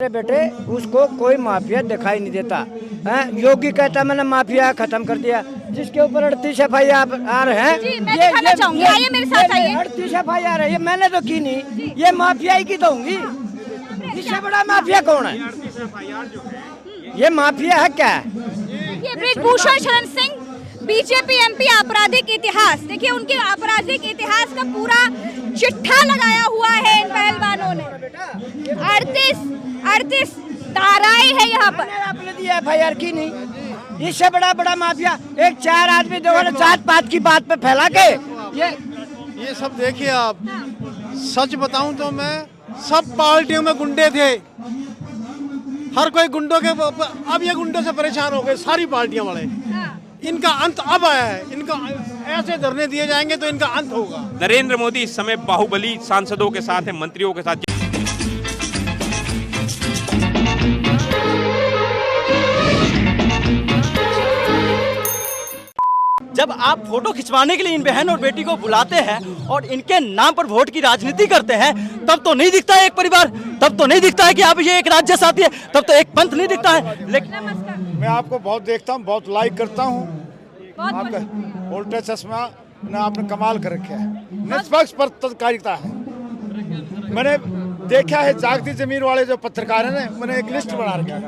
मेरे बेटे उसको कोई माफिया दिखाई नहीं देता है। योगी कहता मैंने माफिया खत्म कर दिया, जिसके ऊपर 38 FIR हैं। ये चाहूंगी, आइए मेरे साथ आइए। 38 FIR है, ये मैंने तो की नहीं, ये माफिया ही की तो होंगी। इससे बड़ा माफिया कौन है? ये माफिया है क्या? ये बृजभूषण शरण सिंह बीजेपी MP आपराधिक इतिहास, देखिए उनके आपराधिक इतिहास का पूरा चिट्ठा लगाया हुआ है इन पहलवानों ने। 38 धाराएं है यहाँ पर। आपने दिया FIR की नहीं, इससे बड़ा माफिया एक 4 आदमी दो जात पात की बात पे फैला के ये सब देखिए आप। सच बताऊं तो मैं सब पार्टियों में गुंडे थे, हर कोई गुंडों के, अब ये गुंडों से परेशान हो गए सारी पार्टियां वाले। इनका अंत अब आया है, इनका ऐसे धरने दिए जाएंगे तो इनका अंत होगा। नरेंद्र मोदी इस समय बाहुबली सांसदों के साथ है, मंत्रियों के साथ। जब आप फोटो खिंचवाने के लिए इन बहन और बेटी को बुलाते हैं और इनके नाम पर वोट की राजनीति करते हैं, तब तो नहीं दिखता है एक परिवार, तब तो नहीं दिखता है कि आप ये एक राज्य साथी है, तब तो एक पंथ नहीं दिखता है। लेकिन मैं आपको बहुत देखता हूँ, बहुत लाइक करता हूँ। आपका वोल्टेज चश्मा ने आपने कमाल कर रखा है, निष्पक्ष पत्रकारिता है। मैंने देखा है जागती जमीन वाले जो पत्रकार हैं, मैंने एक लिस्ट बना रखा है।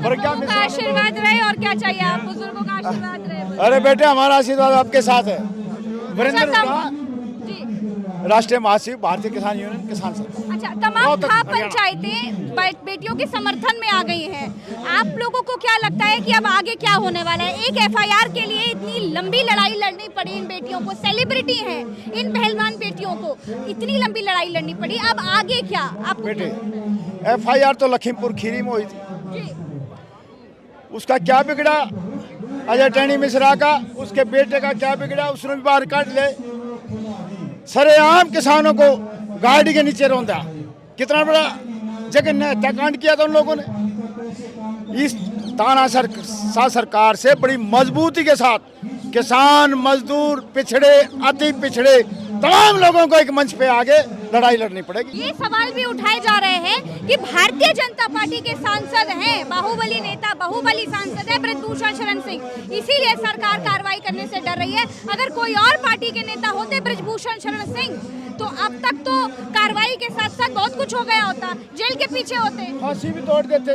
का आशीर्वाद रहे और क्या चाहिए, आप बुजुर्गों का आशीर्वाद रहे। अरे बेटे हमारा आशीर्वाद आपके साथ है। वीरेंद्र राष्ट्रीय महासचिव भारतीय किसान यूनियन किसान संघ। अच्छा, तमाम खाप पंचायतें बेटियों के समर्थन में आ गई हैं। आप लोगों को क्या लगता है कि अब आगे क्या होने वाला है? एक FIR के लिए इतनी लंबी लड़ाई लड़नी पड़ी इन बेटियों को, सेलिब्रिटी हैं इन पहलवान बेटियों को, इतनी लंबी लड़ाई लड़नी पड़ी, अब आगे क्या? आप बेटे FIR तो लखीमपुर खीरी में हुई थी, उसका क्या बिगड़ा? अजय टैनी मिश्रा का, उसके बेटे का क्या बिगड़ा? उसने भी बाहर काट ले। सरेआम किसानों को गाड़ी के नीचे रौंदा। कितना बड़ा जघन्य हत्याकांड किया था उन लोगों ने। इस तानाशाह सरकार से बड़ी मजबूती के साथ किसान, मजदूर, पिछड़े, अति पिछड़े तमाम लोगों को एक मंच पे आगे लड़ाई लड़नी पड़ेगी। ये सवाल भी उठाए जा रहे हैं कि भारतीय जनता पार्टी के सांसद हैं, बाहुबली नेता, बाहुबली सांसद है बृजभूषण शरण सिंह, इसीलिए सरकार कार्रवाई करने से डर रही है। अगर कोई और पार्टी के नेता होते बृजभूषण शरण सिंह, तो अब तक तो कार्रवाई के साथ साथ बहुत कुछ हो गया होता, जेल के पीछे होते, फांसी भी तोड़ देते।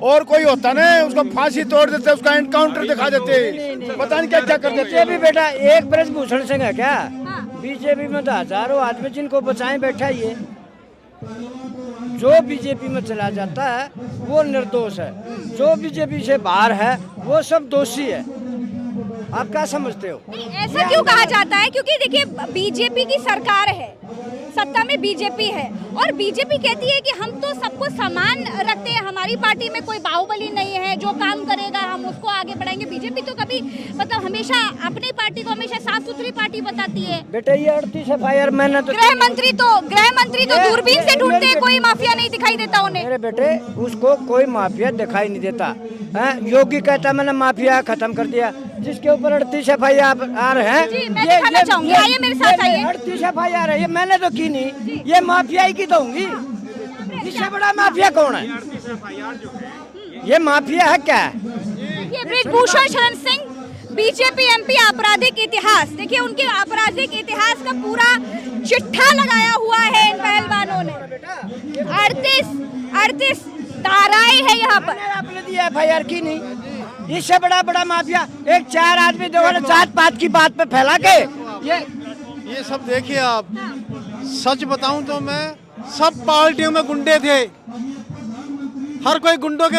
और कोई होता ना उसको फांसी तोड़ देते, उसका एनकाउंटर दिखा देते, पता नहीं क्या क्या कर देते। अभी बेटा एक बृजभूषण सिंह है क्या? बीजेपी में तो हजारों आदमी जिनको बचाए बैठा, ये जो बीजेपी में चला जाता है वो निर्दोष है, जो बीजेपी से बाहर है वो सब दोषी है। आप क्या समझते हो? ऐसा क्यों कहा जाता है? क्योंकि देखिए बीजेपी की सरकार है, सत्ता में बीजेपी है, और बीजेपी कहती है कि हम तो सबको समान रखते हैं, हमारी पार्टी में कोई बाहुबली नहीं है, जो काम करेगा हम उसको आगे बढ़ाएंगे। बीजेपी तो कभी मतलब हमेशा अपनी पार्टी को हमेशा साफ सुथरी पार्टी बताती है। बेटे ये 38 FIR मैंने तो गृह मंत्री तो दूरबीन से ढूंढते हैं, कोई माफिया नहीं दिखाई देता उन्हें। मेरे बेटे उसको कोई माफिया दिखाई नहीं देता है। योगी कहता मैंने माफिया खत्म कर दिया, जिसके ऊपर 38 FIR हैं। मैं चाहूंगी, आइए मेरे साथ आइए। 38 FIR है, ये मैंने तो की नहीं, ये माफिया ही की तो होंगी। इससे बड़ा माफिया कौन है? ये माफिया है क्या? ये बृजभूषण शरण सिंह बीजेपी MP आपराधिक इतिहास, देखिए उनके आपराधिक इतिहास का पूरा चिट्ठा लगाया हुआ है इन पहलवानों ने। 38 धाराएं है यहाँ पर। आपने दिया FIR की नहीं, इससे बड़ा माफिया एक 4 आदमी दो जात पात की बात पे फैला के ये सब देखिए आप। सच बताऊं तो मैं सब पार्टियों में गुंडे थे, हर कोई गुंडों के,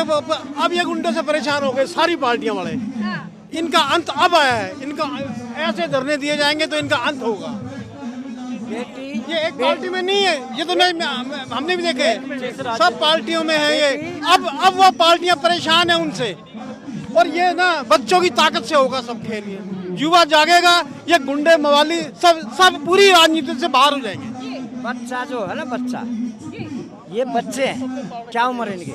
अब ये गुंडों से परेशान हो गए सारी पार्टियां वाले। इनका अंत अब आया है, इनका ऐसे धरने दिए जाएंगे तो इनका अंत होगा। ये एक पार्टी में नहीं है, ये तो हमने भी देखे, सब पार्टियों में है ये। अब वो पार्टियां परेशान है उनसे, और ये ना बच्चों की ताकत से होगा सब खेल। ये युवा जागेगा, ये गुंडे मवाली सब पूरी राजनीति से बाहर हो जाएंगे। बच्चा जो है ना, बच्चा, ये बच्चे हैं, क्या उम्र इनकी?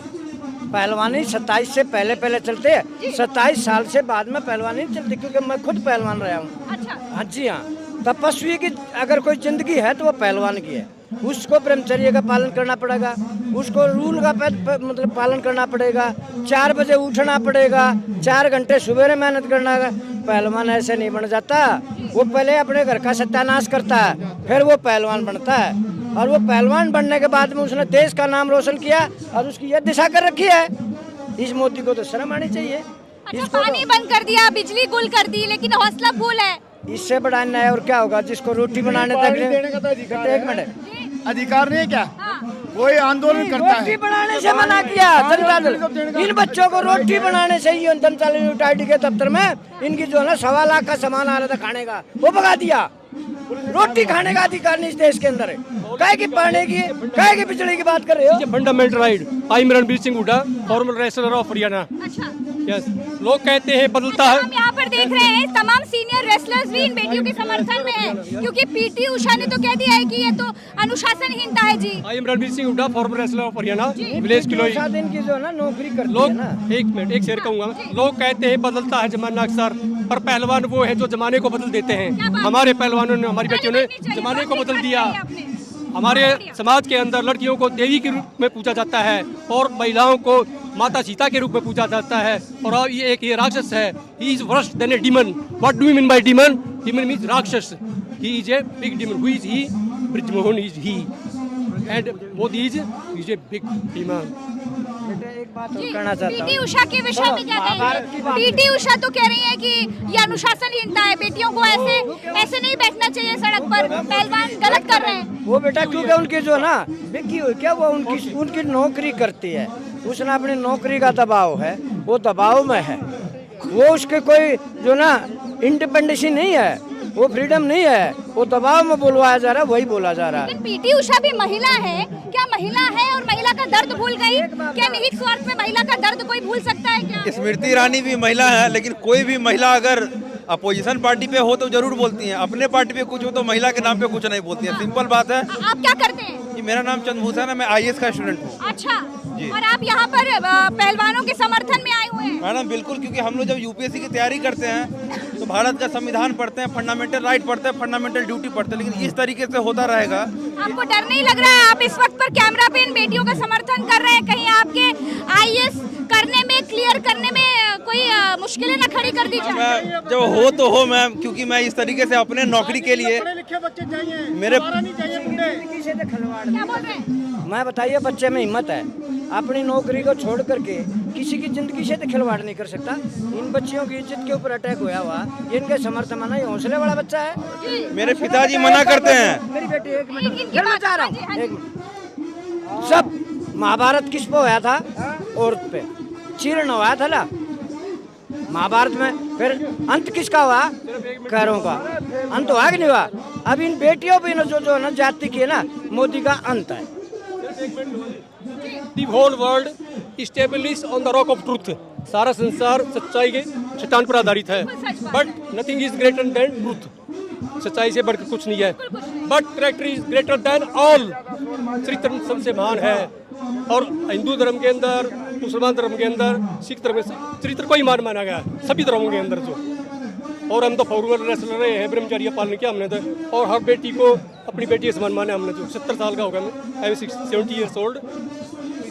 पहलवानी 27 से पहले चलते हैं, 27 साल से बाद में पहलवानी नहीं चलती, क्योंकि मैं खुद पहलवान रहा हूँ। अच्छा। हाँ जी हाँ, तपस्वी की अगर कोई जिंदगी है तो वो पहलवान की है। उसको ब्रह्मचर्य का पालन करना पड़ेगा, उसको रूल का मतलब पालन करना पड़ेगा, 4 बजे उठना पड़ेगा, 4 घंटे सुबह मेहनत करना। पहलवान ऐसे नहीं बन जाता, वो पहले अपने घर का सत्यानाश करता है, फिर वो पहलवान बनता है। और वो पहलवान बनने के बाद में उसने देश का नाम रोशन किया और उसकी यह दिशा कर रखी है। इस मोदी को तो शर्म आनी चाहिए। अच्छा, पानी बंद कर दिया, बिजली गुल कर दी, लेकिन हौसला फूल है। इससे बड़ा अन्याय और क्या होगा? जिसको रोटी बनाने तक एक मिनट अधिकार नहीं है क्या? कोई आंदोलन करता रोटी है, बनाने से मना किया जनता दल। इन बच्चों को रोटी बनाने से ही जनता दल यूनिटी के दफ्तर में इनकी जो है ना 1.25 लाख का सामान आ रहा था खाने का, वो भगा दिया। रोटी खाने का अधिकार नहीं इस देश के अंदर है। काहे की पानी की, काहे की बिजली की बात कर रहे हो? Fundamental right. I am Ranbir Singh Hooda, former wrestler of Haryana. अच्छा, यस, लोग कहते हैं बदलता है। हम यहाँ पर देख रहे हैं तमाम सीनियर रेसलर्स भी इन बेटियों के समर्थन में हैं, क्योंकि पीटी उषा ने तो कह दिया है कि ये तो अनुशासनहीनता है जी। I am Ranbir Singh Hooda, former wrestler of Haryana, village Kiloi. दिन की जो है ना नौकरी करती लोग है ना। एक मिनट, एक शेर कहूंगा। लोग कहते हैं बदलता है जमाना अक्सर, पर पहलवान वो है जो जमाने को बदल देते हैं। हमारे पहलवानों ने, हमारी बेटियों ने जमाने को बदल दिया। हमारे समाज के अंदर लड़कियों को देवी के रूप में पूजा जाता है और महिलाओं को माता सीता के रूप में पूजा जाता है। और ये राक्षस है। He is worse than a demon. What do you mean by demon? Demon means राक्षस। He is a big demon. Who is he? Brijmohan is he and Modi is a big demon. एक बात और कहना चाहता पीटी हूँ। उषा के विषय में क्या कहेंगे? पीटी उषा तो कह रही है कि ये अनुशासनहीनता है, बेटियों को ऐसे नहीं बैठना चाहिए सड़क पर, पहलवान गलत कर रहे हैं। वो बेटा क्योंकि उनकी जो ना बिकी हुई क्या, वो उनकी नौकरी करती है, उसने अपनी नौकरी का दबाव है, वो दबाव में है। वो उसके कोई जो ना इंडिपेंडेंसी नहीं है, वो फ्रीडम नहीं है, वो दबाव में बुलवाया जा रहा है, वही बोला जा रहा है। लेकिन पीटी उषा भी महिला है, क्या महिला है और महिला का दर्द भूल गई? क्या निहित स्वार्थ में महिला का दर्द कोई भूल सकता है क्या? स्मृति ईरानी भी महिला है, लेकिन कोई भी महिला अगर अपोजिशन पार्टी पे हो तो जरूर बोलती हैं, अपने पार्टी पे कुछ हो तो महिला के नाम पे कुछ नहीं बोलती हैं। सिंपल बात है। आप क्या करते हैं? जी, मेरा नाम चंद्रभूषण है, मैं IAS का स्टूडेंट हूँ। अच्छा, और आप यहाँ पर पहलवानों के समर्थन में आए हुए हैं? मैडम बिल्कुल, क्योंकि हम लोग जब UPSC की तैयारी करते हैं तो भारत का संविधान पढ़ते हैं, फंडामेंटल राइट पढ़ते हैं, फंडामेंटल ड्यूटी पढ़ते हैं, लेकिन इस तरीके से होता रहेगा। आपको डर नहीं लग रहा है? आप इस वक्त पर कैमरा पे इन बेटियों का समर्थन कर रहे हैं, कहीं आपके IAS करने में, क्लियर करने में कोई मुश्किलें न खड़ी कर दी जाए? मैं जब हो तो हो मैम, क्योंकि मैं इस तरीके से अपने नौकरी के लिए बच्चे चाहिए, मेरे क्या बोल रहे हैं? मैं बताइए, बच्चे में हिम्मत है, अपनी नौकरी को छोड़ करके किसी की जिंदगी से तो खिलवाड़ नहीं कर सकता। इन बच्चियों की इज्जत के ऊपर अटैक होया हुआ, ये इनके समर्थन में नहीं, हौसले वाला बच्चा है। मेरे पिताजी मना करते हैं। मेरी बेटी एक मिनट इनकी फिर मैं बात- चाह रहा हाँ जी, हाँ हूँ, जी। एक मिनट। सब महाभारत किस पे होया था? औरत पे चीर्ण होया था ना महाभारत में। फिर अंत किसका हुआ? कैरों का अंत हुआ कि नहीं हुआ? अब इन बेटियों पे जो ना जाति की है ना, मोदी का अंत है। The whole world established on the rock of truth. सारा संसार सच्चाई के चट्टान पर आधारित है। But nothing is greater than truth. सच्चाई से बढ़कर कुछ नहीं है। But character is greater than all. चरित्र सबसे महान है। और हिंदू धर्म के अंदर, मुसलमान धर्म के अंदर, सिख धर्म में चरित्र को ही मान माना गया है, सभी धर्मों के अंदर जो। और हम तो फॉर्मर रेसलर रहे हैं, ब्रह्मचर्य पालन किया हमने तो। और हर बेटी को अपनी बेटी के समान माने हमने। जो 70 साल का होगा मैं, आई एम 70 ईयर्स ओल्ड।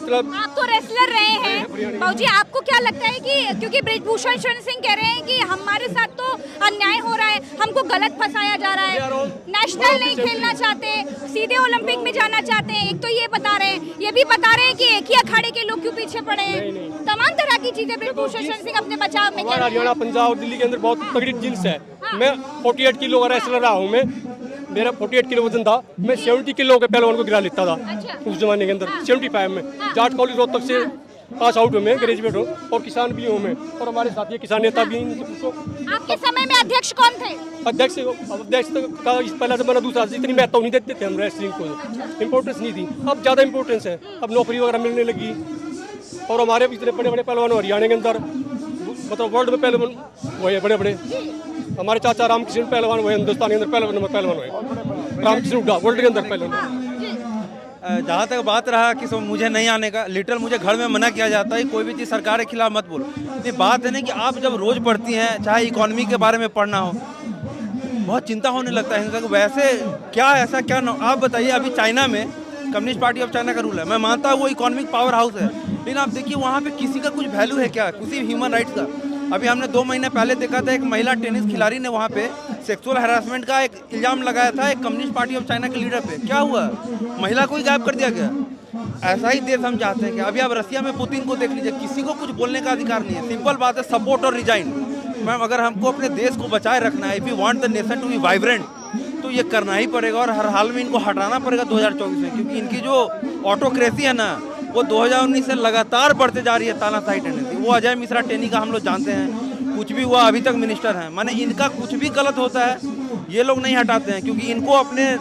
आप तो रेसलर रहे हैं बाबूजी, आपको क्या लगता है कि क्योंकि ब्रिजभूषण शरण सिंह कह रहे हैं कि हमारे साथ तो अन्याय हो रहा है, हमको गलत फंसाया जा रहा है, नेशनल नहीं खेलना चाहते, सीधे ओलंपिक में जाना चाहते हैं, एक तो ये बता रहे हैं, ये भी बता रहे हैं कि एक ही अखाड़े के लोग क्यों पीछे पड़े हैं, तमाम तरह की चीजें ब्रिजभूषण शरण सिंह अपने बचाव में कह रहे हैं। हरियाणा, पंजाब और दिल्ली के अंदर बहुत तगड़ी जिन्स है। मैं 48 किलो का रेसलर रहा हूँ। मैं, मेरा 48 किलो वजन था। मैं 70 किलो के पहलवान को गिरा लेता था उस जमाने के अंदर। 75 में जाट कॉलेज रोहतक से पास आउट हूँ मैं, ग्रेजुएट हूँ, और किसान भी हूँ मैं, और हमारे साथी किसान नेता भी। आपके समय में अध्यक्ष कौन थे? अध्यक्ष का पहला जमाना दूसरा, इतनी महत्व नहीं देते थे हम रेसलिंग को, इम्पोर्टेंस नहीं थी। अब ज़्यादा इम्पोर्टेंस है, अब नौकरी वगैरह मिलने लगी। और हमारे भी इतने बड़े बड़े पहलवान हरियाणा के अंदर, मतलब वर्ल्ड में पहलवान हुए बड़े बड़े। हमारे चाचा रामकृष्ण पहलवान हुए, हिंदुस्तान के अंदर पहलवान हुए, रामकृष्ण हुड्डा वर्ल्ड के अंदर पहलवान। जहाँ तक बात रहा कि मुझे नहीं आने का, लिटरल मुझे घर में मना किया जाता है, कोई भी चीज़ सरकार के खिलाफ मत बोलो। ये बात है ना कि आप जब रोज़ पढ़ती हैं, चाहे इकोनॉमी के बारे में पढ़ना हो, बहुत चिंता होने लगता है हिंसा को। वैसे क्या ऐसा क्या आप बताइए, अभी चाइना में कम्युनिस्ट पार्टी ऑफ चाइना का रूल है, मैं मानता हूँ वो इकोनॉमिक पावर हाउस है, लेकिन आप देखिए वहाँ पे किसी का कुछ वैल्यू है क्या, किसी ह्यूमन राइट्स का? अभी हमने 2 महीने पहले देखा था एक महिला टेनिस खिलाड़ी ने वहाँ पे सेक्सुअल हैरेसमेंट का एक इल्जाम लगाया था एक कम्युनिस्ट पार्टी ऑफ चाइना के लीडर पे। क्या हुआ? महिला को ही गायब कर दिया गया। ऐसा ही देश हम चाहते हैं कि अभी आप रसिया में पुतिन को देख लीजिए, किसी को कुछ बोलने का अधिकार नहीं है। सिंपल बात है, सपोर्ट और रिजाइन। मैम, अगर हमको अपने देश को बचाए रखना है, if you want the nation to be vibrant, तो ये करना ही पड़ेगा और हर हाल में इनको हटाना पड़ेगा 2024 में, क्योंकि इनकी जो ऑटोक्रेसी है ना, वो 2019 से लगातार बढ़ते जा रही है, तानाशाही टेंडेंसी। वो अजय मिश्रा टेनी का हम लोग जानते हैं, कुछ भी हुआ अभी तक मिनिस्टर हैं। माने इनका कुछ भी गलत होता है ये लोग नहीं हटाते हैं, क्योंकि इनको अपने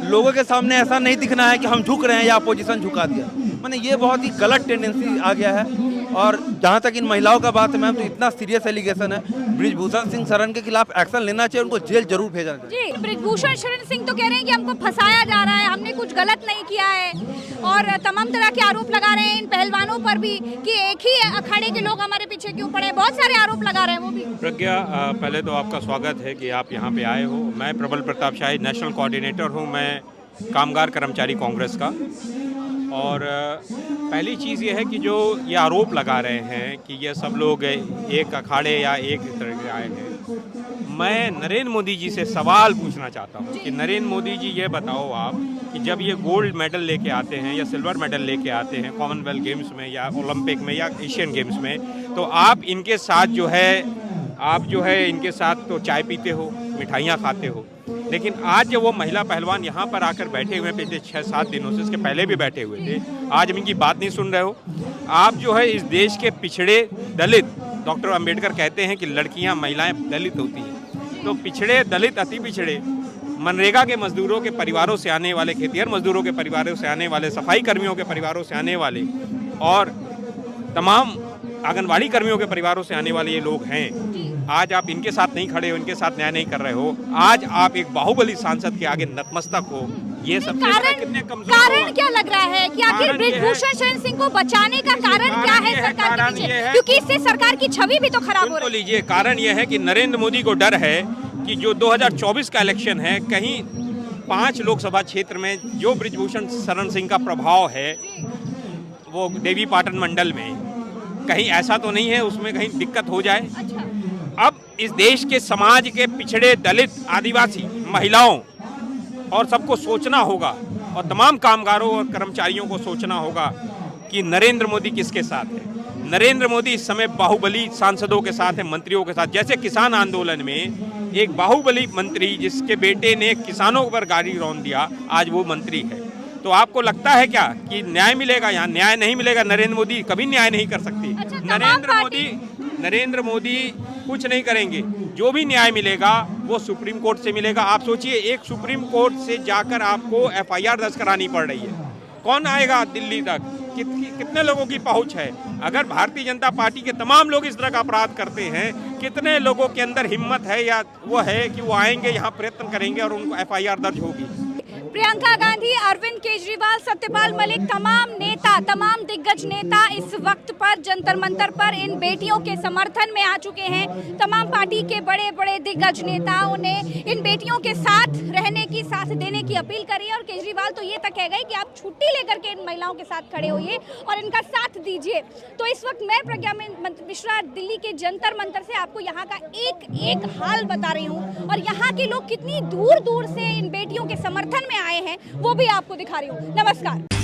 लोगों के सामने ऐसा नहीं दिखना है कि हम झुक रहे हैं या अपोजिशन झुका दिया। माने ये बहुत ही गलत टेंडेंसी आ गया है। और जहाँ तक इन महिलाओं का बात है मैम, तो इतना सीरियस एलिगेशन है, बृजभूषण सिंह शरण के खिलाफ एक्शन लेना चाहिए, उनको जेल जरूर भेजना चाहिए। जी, बृजभूषण शरण सिंह तो कह रहे हैं कि हमको फंसाया जा रहा है, हमने कुछ गलत नहीं किया है, और तमाम तरह के आरोप लगा रहे हैं इन पहलवानों पर भी कि एक ही अखाड़े के लोग हमारे पीछे क्यों पड़े, बहुत सारे आरोप लगा रहे हैं वो भी। प्रज्ञा, पहले तो आपका स्वागत है कि आप यहाँ पे आए हो। मैं प्रबल प्रताप शाही नेशनल कोऑर्डिनेटर हूँ, मैं कामगार कर्मचारी कांग्रेस का। और पहली चीज़ ये है कि जो ये आरोप लगा रहे हैं कि ये सब लोग एक अखाड़े या एक तरह के आए हैं, मैं नरेंद्र मोदी जी से सवाल पूछना चाहता हूँ कि नरेंद्र मोदी जी ये बताओ आप कि जब ये गोल्ड मेडल लेके आते हैं या सिल्वर मेडल लेके आते हैं कॉमनवेल्थ गेम्स में या ओलंपिक में या एशियन गेम्स में, तो आप इनके साथ जो है इनके साथ तो चाय पीते हो, मिठाइयाँ खाते हो, लेकिन आज जब वो महिला पहलवान यहाँ पर आकर बैठे हुए पिछले 6-7 दिनों से, इसके पहले भी बैठे हुए थे, आज हम इनकी बात नहीं सुन रहे हो। आप जो है इस देश के पिछड़े दलित, डॉक्टर अंबेडकर कहते हैं कि लड़कियाँ महिलाएं दलित होती हैं, तो पिछड़े दलित, अति पिछड़े, मनरेगा के मजदूरों के परिवारों से आने वाले, खेतिहर मजदूरों के परिवारों से आने वाले, सफाई कर्मियों के परिवारों से आने वाले और तमाम आंगनवाड़ी कर्मियों के परिवारों से आने वाले ये लोग हैं। आज आप इनके साथ नहीं खड़े हो, इनके साथ न्याय नहीं कर रहे हो, आज आप एक बाहुबली सांसद के आगे नतमस्तक हो। ये सब कितने कमजोर कारण क्या लग रहा है कि आखिर बृजभूषण शरण सिंह को बचाने का कारण क्या है सरकार के पीछे? क्योंकि इससे सरकार की छवि भी तो खराब हो रही है। लीजिए, कारण यह है कि नरेंद्र मोदी को डर है कि जो 2024 का इलेक्शन है, कहीं 5 लोकसभा क्षेत्र में जो बृजभूषण शरण सिंह का प्रभाव है वो देवी पाटन मंडल में, कहीं ऐसा तो नहीं है उसमें कहीं दिक्कत हो जाए। अब इस देश के समाज के पिछड़े दलित, आदिवासी, महिलाओं और सबको सोचना होगा, और तमाम कामगारों और कर्मचारियों को सोचना होगा कि नरेंद्र मोदी किसके साथ है। नरेंद्र मोदी इस समय बाहुबली सांसदों के साथ है, मंत्रियों के साथ। जैसे किसान आंदोलन में एक बाहुबली मंत्री जिसके बेटे ने किसानों पर गाड़ी रौंद दिया, आज वो मंत्री है। तो आपको लगता है क्या कि न्याय मिलेगा? यहाँ न्याय नहीं मिलेगा। नरेंद्र मोदी कभी न्याय नहीं कर सकती। नरेंद्र मोदी कुछ नहीं करेंगे। जो भी न्याय मिलेगा वो सुप्रीम कोर्ट से मिलेगा। आप सोचिए, एक सुप्रीम कोर्ट से जाकर आपको FIR दर्ज करानी पड़ रही है। कौन आएगा दिल्ली तक? कितने लोगों की पहुंच है? अगर भारतीय जनता पार्टी के तमाम लोग इस तरह का अपराध करते हैं, कितने लोगों के अंदर हिम्मत है या वो है कि वो आएंगे, यहाँ प्रयत्न करेंगे और उनको FIR दर्ज होगी। प्रियंका गांधी, अरविंद केजरीवाल, सत्यपाल मलिक, तमाम नेता, तमाम दिग्गज नेता इस वक्त पर जंतर मंतर पर इन बेटियों के समर्थन में आ चुके हैं। तमाम पार्टी के बड़े बड़े दिग्गज नेताओं ने इन बेटियों के साथ रहने की, साथ देने की अपील करी है। और केजरीवाल तो ये तक कह गए कि आप छुट्टी लेकर के इन महिलाओं के साथ खड़े होइए और इनका साथ दीजिए। तो इस वक्त मैं प्रज्ञा मिश्रा दिल्ली के जंतर मंतर से आपको यहाँ का एक एक हाल बता रही हूँ, और यहाँ के लोग कितनी दूर दूर से इन बेटियों के समर्थन में आए हैं वो भी आपको दिखा रही हूँ। नमस्कार।